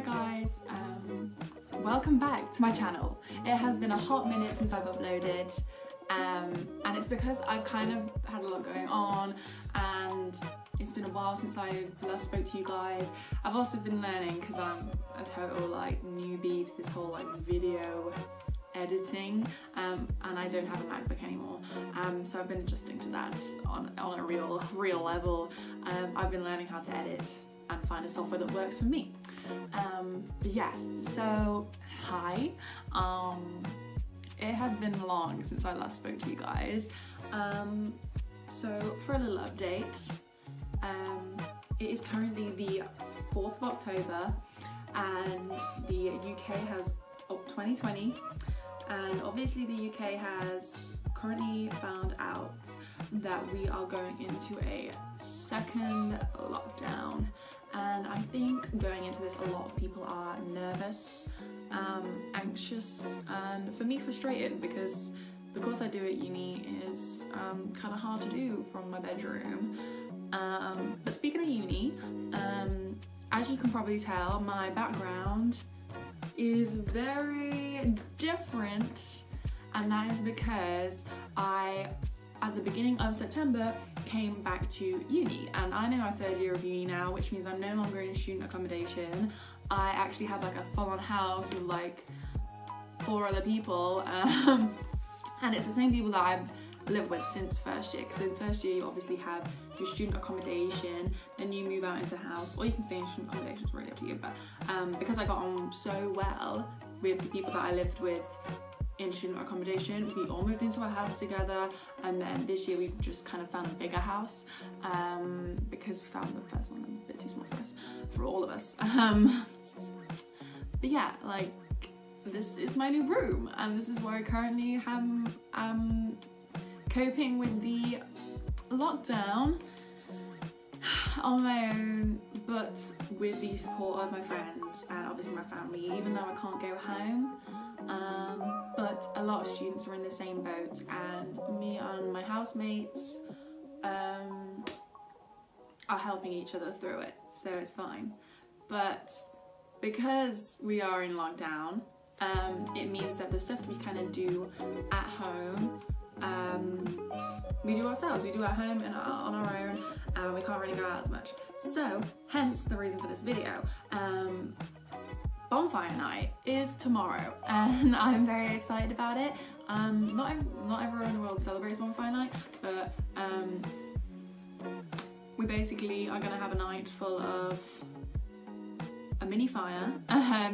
Hi guys, welcome back to my channel. It has been a hot minute since I've uploaded and it's because I've kind of had a lot going on and it's been a while since I last spoke to you guys. I've also been learning because I'm a total like newbie to this whole like video editing and I don't have a MacBook anymore, so I've been adjusting to that on a real level. I've been learning how to edit and find a software that works for me. But yeah, so hi. It has been long since I last spoke to you guys. So for a little update, it is currently the 4th of October and the UK has 2020, and obviously the UK has currently found out that we are going into a second lockdown, and I think going into this a lot of people are nervous, anxious, and for me frustrated because the course I do at uni is kind of hard to do from my bedroom. But speaking of uni, as you can probably tell, my background is very different, and that is because I, at the beginning of September, came back to uni, and I'm in my 3rd year of uni now, which means I'm no longer in student accommodation. I actually have like a full-on house with like 4 other people, and it's the same people that I've lived with since 1st year, because in 1st year you obviously have your student accommodation, then you move out into house, or you can stay in student accommodation, it's really up to you, but because I got on so well with the people that I lived with in student accommodation, we all moved into a house together, and then this year we've just kind of found a bigger house because we found the first one a bit too small for us, for all of us. But yeah, like, this is my new room, and this is where I currently am coping with the lockdown on my own, but with the support of my friends and obviously my family, even though I can't go home. But a lot of students are in the same boat, and me and my housemates are helping each other through it, so it's fine. But because we are in lockdown, it means that the stuff we kind of do at home, we do ourselves, we do at home and on our own, and we can't really go out as much. So, hence the reason for this video. Bonfire night is tomorrow, and I'm very excited about it. Not everyone in the world celebrates Bonfire night, but we basically are gonna have a night full of a mini fire,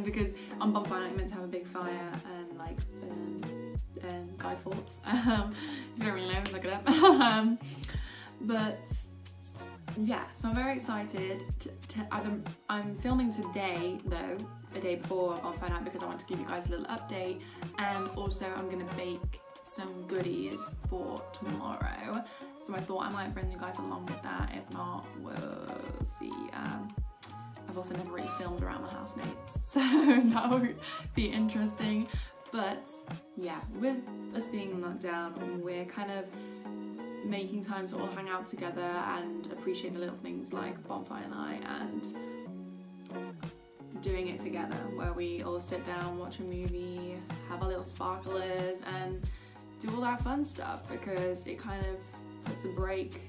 because on Bonfire night you're meant to have a big fire and like Guy Fawkes. If you don't really know, look it up. But yeah, so I'm very excited I'm filming today though, a day before Bonfire night, because I want to give you guys a little update, and also I'm gonna bake some goodies for tomorrow, so I thought I might bring you guys along with that. If not, we'll see. I've also never really filmed around my housemates, so that would be interesting. But yeah, with us being in lockdown, we're kind of making time to all hang out together and appreciate the little things like Bonfire night and doing it together, where we all sit down, watch a movie, have our little sparklers and do all that fun stuff, because it kind of puts a break.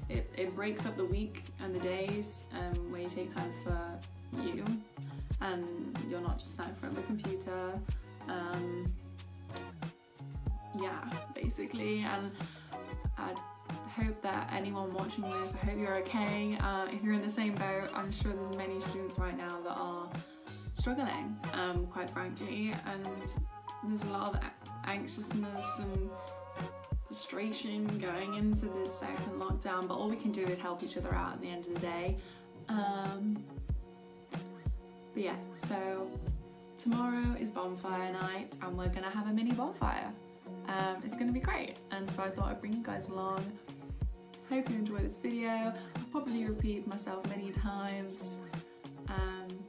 It breaks up the week and the days where you take time for you and you're not just sat in front of the computer. Yeah, basically, and I hope that anyone watching this, I hope you're okay. If you're in the same boat, I'm sure there's many students right now that are struggling, quite frankly, and there's a lot of anxiousness and frustration going into this second lockdown, but all we can do is help each other out at the end of the day. But yeah, so tomorrow is Bonfire night and we're gonna have a mini bonfire. It's gonna be great, and so I thought I'd bring you guys along. Hope you enjoy this video. I'll probably repeat myself many times.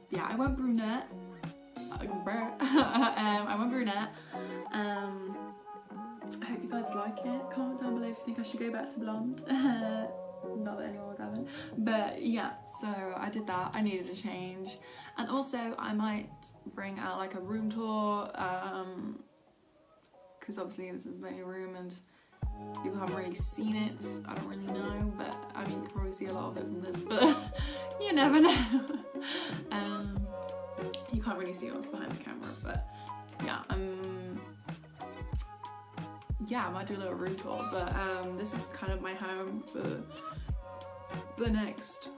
Yeah, I went brunette. I went brunette. I hope you guys like it. Comment down below if you think I should go back to blonde. Not that anyone will comment. But yeah, so I did that. I needed a change. And also I might bring out like a room tour, because obviously this is my room and people haven't really seen it. I don't really know, but I mean, you can probably see a lot of it from this, but you never know. You can't really see what's behind the camera, but yeah, I might do a little room tour, but this is kind of my home for the next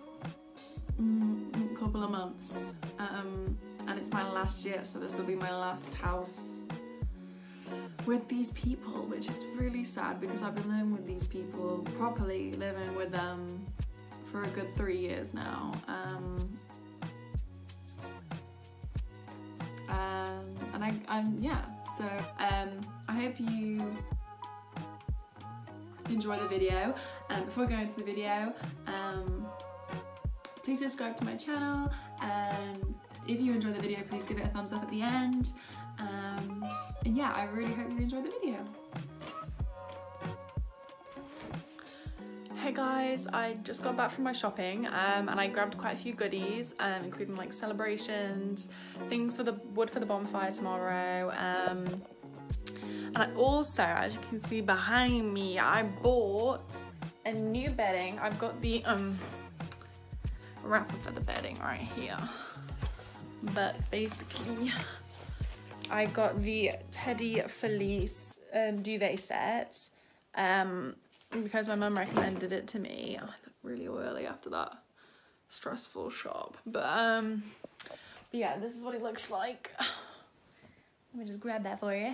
couple of months, and it's my last year, so this will be my last house with these people, which is really sad because I've been living with these people, properly living with them for a good 3 years now. I hope you enjoy the video, and before going to the video, please subscribe to my channel, and if you enjoy the video, please give it a thumbs up at the end, and yeah, I really hope you enjoy the video. Hey guys, I just got back from my shopping, and I grabbed quite a few goodies, including like celebrations, things for the wood for the bonfire tomorrow, and I also, as you can see behind me, I bought a new bedding. I've got the wrapper for the bedding right here, but basically I got the Teddy Felice duvet set because my mum recommended it to me. I look really oily after that stressful shop, but yeah, this is what it looks like. Let me just grab that for you.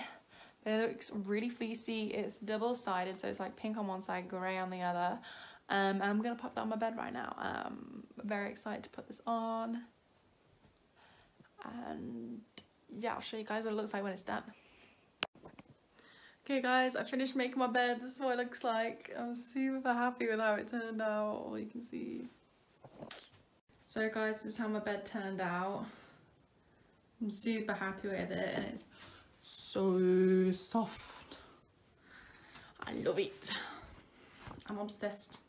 It looks really fleecy. It's double-sided, so it's like pink on one side, grey on the other. And I'm gonna pop that on my bed right now. I'm very excited to put this on. And yeah, I'll show you guys what it looks like when it's done. Okay guys, I finished making my bed. This is what it looks like. I'm super happy with how it turned out, all you can see. So guys, this is how my bed turned out. I'm super happy with it, and it's so soft. I love it. I'm obsessed.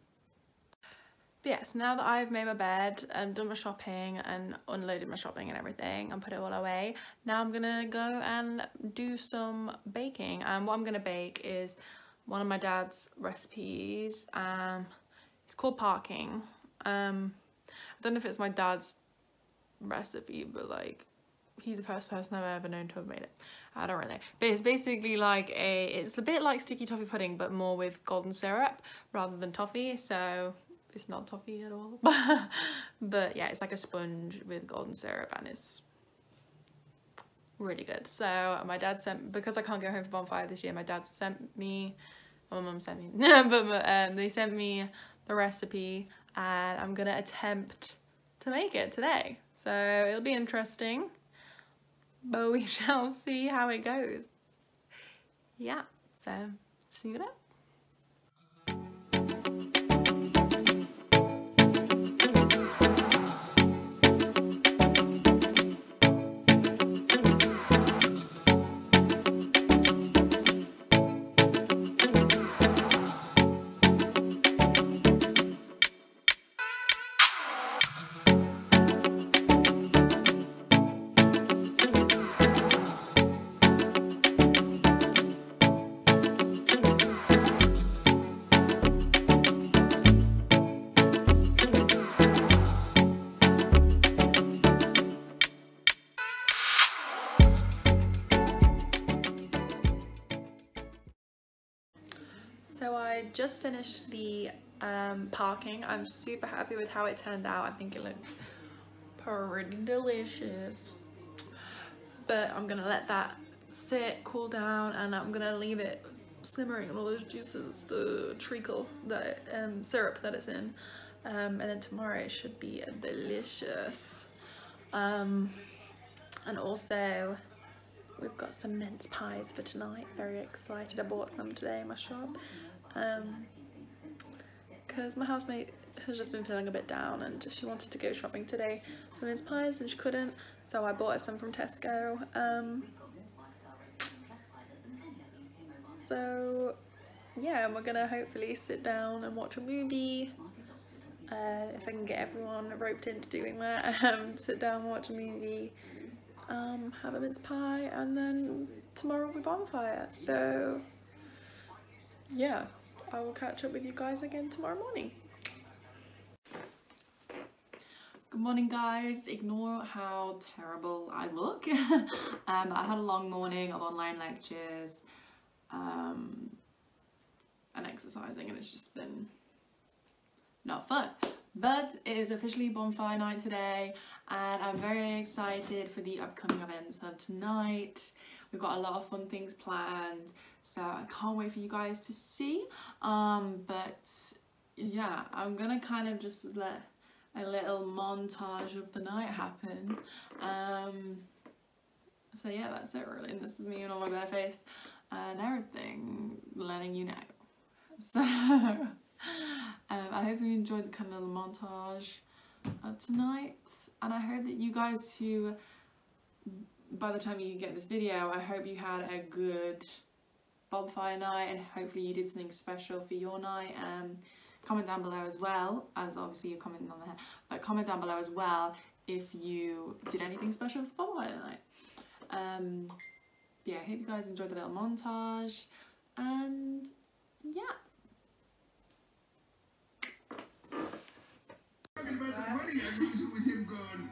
But yes, now that I've made my bed and done my shopping and unloaded my shopping and everything and put it all away, now I'm gonna go and do some baking. And what I'm gonna bake is one of my dad's recipes. It's called parking. I don't know if it's my dad's recipe, but like, he's the first person I've ever known to have made it. I don't really know. But it's basically like it's a bit like sticky toffee pudding, but more with golden syrup rather than toffee. So it's not toffee at all. But yeah, it's like a sponge with golden syrup, and it's really good. So my dad sent, because I can't go home for Bonfire this year, my dad sent me, or my mum sent me, but they sent me the recipe, and I'm gonna attempt to make it today. So it'll be interesting, but we shall see how it goes. Yeah, so see you in a bit. So I just finished the parking. I'm super happy with how it turned out. I think it looked pretty delicious. But I'm gonna let that sit, cool down, and I'm gonna leave it simmering and all those juices, the treacle, the syrup that it's in. And then tomorrow it should be delicious. And also we've got some mince pies for tonight. Very excited. I bought some today in my shop because my housemate has just been feeling a bit down and she wanted to go shopping today for mince pies and she couldn't, so I bought her some from Tesco. So yeah, we're gonna hopefully sit down and watch a movie if I can get everyone roped into doing that. Sit down, watch a movie, have a mince pie, and then tomorrow will be Bonfire. So yeah, I will catch up with you guys again tomorrow morning. Good morning guys, ignore how terrible I look. I had a long morning of online lectures and exercising, and it's just been not fun. But it is officially Bonfire night today, and I'm very excited for the upcoming events of tonight. We've got a lot of fun things planned, so I can't wait for you guys to see. But yeah, I'm gonna kind of just let a little montage of the night happen. So yeah, that's it really, and this is me and all my bare face and everything, letting you know. So I hope you enjoyed the kind of little montage of tonight, and I hope that you guys who, by the time you get this video, I hope you had a good Bonfire night, and hopefully you did something special for your night. Comment down below as well, as obviously you're commenting on there, but comment down below as well if you did anything special for Bonfire night. Yeah, I hope you guys enjoyed the little montage, and yeah. Talking about the money I lose with him gone.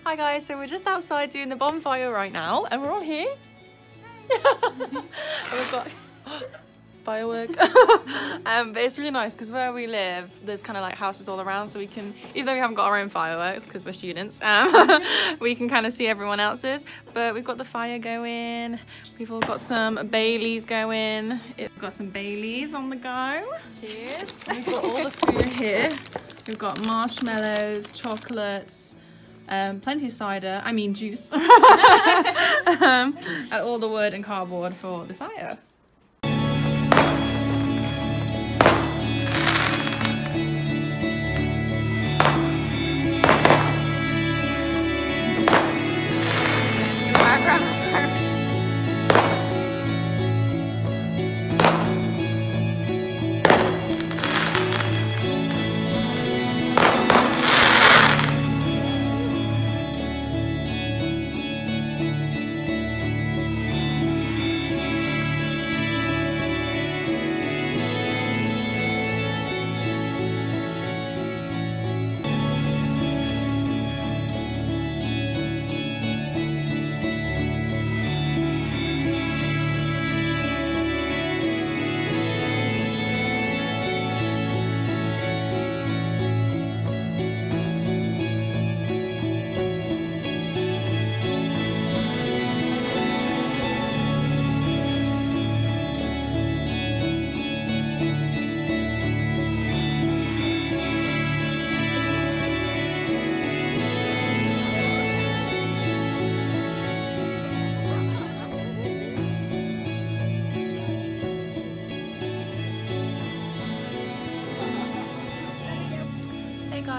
Hi guys, so we're just outside doing the bonfire right now, and we're all here. And we've got firework. But it's really nice because where we live, there's kind of like houses all around, so we can, even though we haven't got our own fireworks because we're students, we can kind of see everyone else's. But we've got the fire going. We've all got some Baileys going. We've got some Baileys on the go. Cheers. We've got all the food here. We've got marshmallows, chocolates, plenty of cider, I mean juice, and all the wood and cardboard for the fire.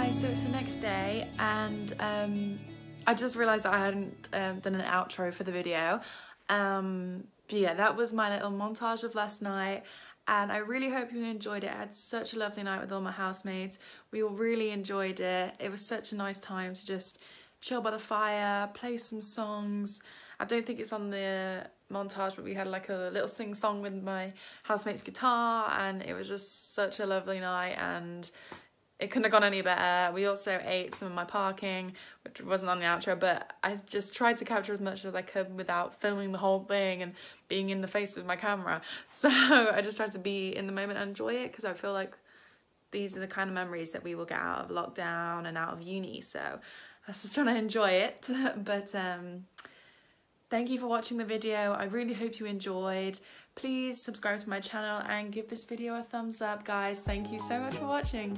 guys, so it's the next day, and I just realised that I hadn't done an outro for the video. But yeah, that was my little montage of last night, and I really hope you enjoyed it. I had such a lovely night with all my housemates. We all really enjoyed it. It was such a nice time to just chill by the fire, play some songs. I don't think it's on the montage, but we had like a little sing-song with my housemate's guitar, and it was just such a lovely night, and it couldn't have gone any better. We also ate some of my parking, which wasn't on the outro, but I just tried to capture as much as I could without filming the whole thing and being in the face with my camera. So I just tried to be in the moment and enjoy it, because I feel like these are the kind of memories that we will get out of lockdown and out of uni. So I was just trying to enjoy it. But thank you for watching the video. I really hope you enjoyed. Please subscribe to my channel and give this video a thumbs up, guys. Thank you so much for watching.